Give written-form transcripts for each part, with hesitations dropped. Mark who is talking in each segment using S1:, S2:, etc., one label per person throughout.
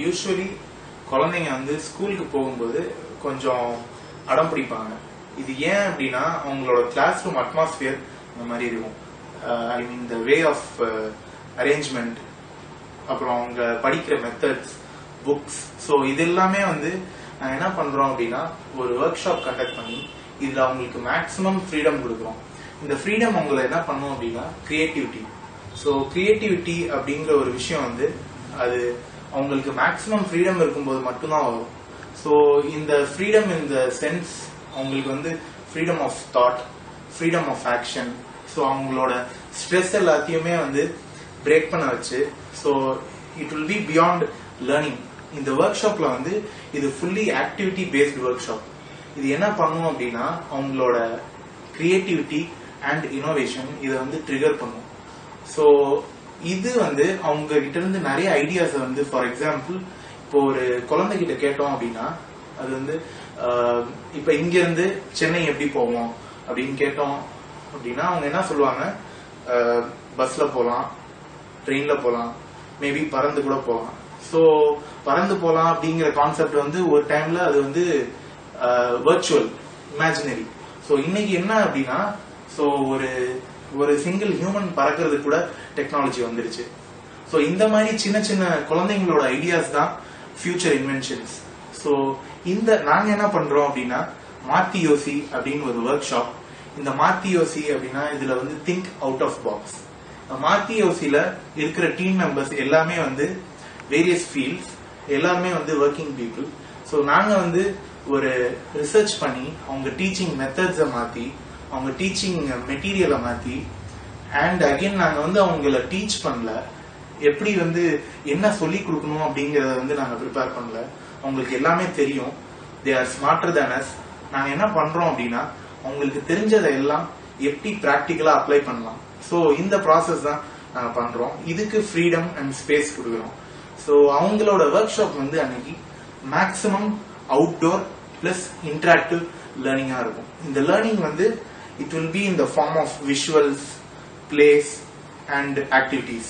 S1: Usually குழந்தைங்க வந்து ஸ்கூலுக்கு போகும்போது கொஞ்சம் அடம் பிடிப்பாங்க. இது ஏன் அப்படின்னா அவங்களோட கிளாஸ் ரூம் அட்மாஸ்பியர் இந்த மாதிரி இருக்கும். ஐ மீன் த வே ஆஃப் அரேஞ்ச்மெண்ட், அப்புறம் அவங்க படிக்கிற மெத்தட்ஸ், புக்ஸ். ஸோ இது எல்லாமே வந்து நாங்கள் என்ன பண்றோம் அப்படின்னா ஒரு ஒர்க் ஷாப் கண்டக்ட் பண்ணி இதுல அவங்களுக்கு மேக்ஸிமம் ஃப்ரீடம் கொடுக்குறோம். இந்த ஃப்ரீடம் அவங்களை என்ன பண்ணும் அப்படின்னா கிரியேட்டிவிட்டி. ஸோ கிரியேட்டிவிட்டி அப்படிங்கிற ஒரு விஷயம் வந்து அது அவங்களுக்கு மேக்ஸிமம் ஃப்ரீடம் இருக்கும்போது மட்டும்தான் வரும். ஸோ இந்த ஃப்ரீடம் இன் த சென்ஸ் அவங்களுக்கு வந்து freedom of thought, freedom of action. So அவங்களோட ஸ்ட்ரெஸ் எல்லாத்தையுமே வந்து பிரேக் பண்ண வச்சு, so it will be beyond learning. இந்த ஒர்க் ஷாப்ல வந்து இது fully activity based workshop. இது என்ன பண்ணும் அப்படின்னா அவங்களோட கிரியேட்டிவிட்டி அண்ட் இனோவேஷன் இதை வந்து ட்ரிகர் பண்ணும். ஸோ இது வந்து அவங்க கிட்ட இருந்து நிறைய ஐடியாஸ் வந்து, ஃபார் எக்ஸாம்பிள் இப்போ ஒரு குழந்தைகிட்ட கேட்டோம் அப்படின்னா அது வந்து இப்ப இங்க இருந்து சென்னை எப்படி போவோம் அப்படின்னு கேட்டோம் அப்படின்னா அவங்க என்ன சொல்லுவாங்க, பஸ்ல போலாம், ட்ரெயின்ல போலாம், மேபி பறந்து கூட போலாம். ஸோ பறந்து போலாம் அப்படிங்கிற கான்செப்ட் வந்து ஒரு டைம்ல அது வந்து வர்ச்சுவல், இமேஜினரி. ஸோ இன்னைக்கு என்ன அப்படின்னா ஸோ ஒரு சிங்கிள் ஹியூமன் பறக்கிறது கூட டெக்னாலஜி வந்துருச்சு. ஸோ இந்த மாதிரி சின்ன சின்ன குழந்தைங்களோட ஐடியாஸ் தான் ஃபியூச்சர் இன்வென்ஷன்ஸ். ஸோ இந்த நாங்க என்ன பண்றோம் அப்படின்னா மாத்தி யோசி அப்படின்னு ஒரு ஒர்க் ஷாப். இந்த மாத்தி யோசி அப்படின்னா இதுல வந்து திங்க் அவுட் ஆஃப் பாக்ஸ். மாத்தி யோசியில இருக்கிற டீம் மெம்பர்ஸ் எல்லாமே வந்து வேரியஸ் ஃபீல்ட்ஸ், எல்லாருமே வந்து ஒர்க்கிங் பீப்புள். ஸோ நாங்க வந்து ஒரு ரிசர்ச் பண்ணி அவங்க டீச்சிங் மெத்தட்ஸை மாத்தி, அவங்க டீச்சிங் மெட்டீரியலை மாத்தி, அண்ட் அகைன் நாங்க வந்து அவங்கள டீச் பண்ணல, எப்படி வந்து என்ன சொல்லி கொடுக்கணும் அப்படிங்கறத வந்து நாங்க ப்ரிப்பேர் பண்ணல. அவங்களுக்கு எல்லாமே தெரியும், they are smarter than as. நாங்க என்ன பண்றோம் அப்படின்னா அவங்களுக்கு தெரிஞ்சதை எல்லாம் எப்படி பிராக்டிக்கலா அப்ளை பண்ணலாம். ஸோ இந்த ப்ராசஸ் தான் நாங்க பண்றோம். இதுக்கு ஃப்ரீடம் அண்ட் ஸ்பேஸ் கொடுக்குறோம். ஸோ அவங்களோட ஒர்க் ஷாப் வந்து அன்னைக்கு மேக்சிமம் அவுட்டோர் பிளஸ் இன்டராக்டிவ் லேர்னிங்கா இருக்கும். இந்த லேர்னிங் வந்து it will be in the form of visuals, plays and activities.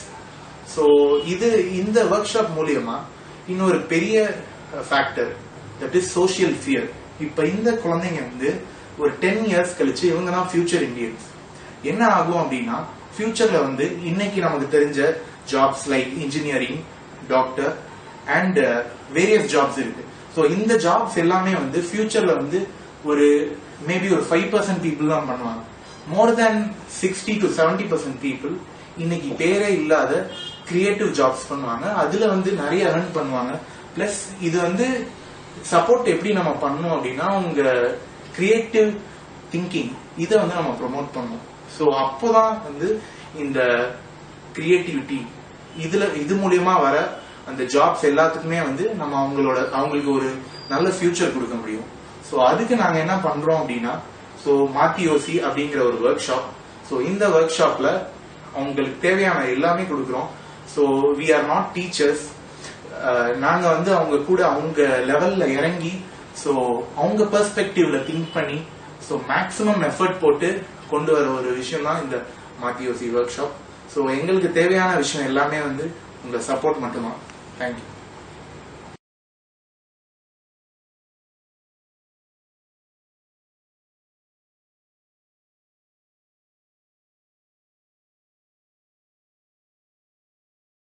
S1: So இந்த ஒர்க் ஷாப் மூலமா இன்னொரு பெரிய factor, that is social fear. இப்ப இந்த குழந்தைங்க வந்து ஒரு 10 years கழிச்சு இவங்க தான் ஃபியூச்சர் இந்தியன்ஸ். என்ன ஆகும் அப்படின்னா ஃபியூச்சர்ல வந்து இன்னைக்கு நமக்கு தெரிஞ்ச jobs like engineering, doctor and various jobs இருக்கு. ஸோ இந்த ஜாப்ஸ் எல்லாமே வந்து ஃபியூச்சர்ல வந்து ஒரு மேபி ஒரு 5% பீப்புள் தான் பண்ணுவாங்க. மோர் தேன் 60 to 70% பீப்புள் இன்னைக்கு பேரே இல்லாத கிரியேட்டிவ் ஜாப்ஸ் பண்ணுவாங்க. அதுல வந்து நிறைய earn பண்ணுவாங்க. பிளஸ் இது வந்து சப்போர்ட் எப்படி நம்ம பண்ணணும் அப்படின்னா உங்க கிரியேட்டிவ் திங்கிங் இதை வந்து நம்ம ப்ரொமோட் பண்ணணும். ஸோ அப்போதான் வந்து இந்த கிரியேட்டிவிட்டி இது மூலியமா வர அந்த ஜாப்ஸ் எல்லாத்துக்குமே வந்து நம்ம அவங்களுக்கு ஒரு நல்ல ஃபியூச்சர் கொடுக்க முடியும். ஸோ அதுக்கு நாங்க என்ன பண்றோம் அப்படின்னா ஸோ மாத்தி யோசி அப்படிங்கிற ஒரு ஒர்க் ஷாப். ஸோ இந்த ஒர்க் ஷாப்ல அவங்களுக்கு தேவையான எல்லாமே கொடுக்குறோம். So we are not teachers. நாங்க வந்து அவங்க கூட அவங்க லெவல்ல இறங்கி ஸோ அவங்க பெர்ஸ்பெக்டிவ்ல திங்க் பண்ணி ஸோ மேக்சிமம் எஃபர்ட் போட்டு கொண்டு வர ஒரு விஷயம் தான் இந்த மாத்தி யோசி ஒர்க் ஷாப். ஸோ எங்களுக்கு தேவையான விஷயம் எல்லாமே வந்து உங்க சப்போர்ட் மட்டும்தான். தேங்க்யூ.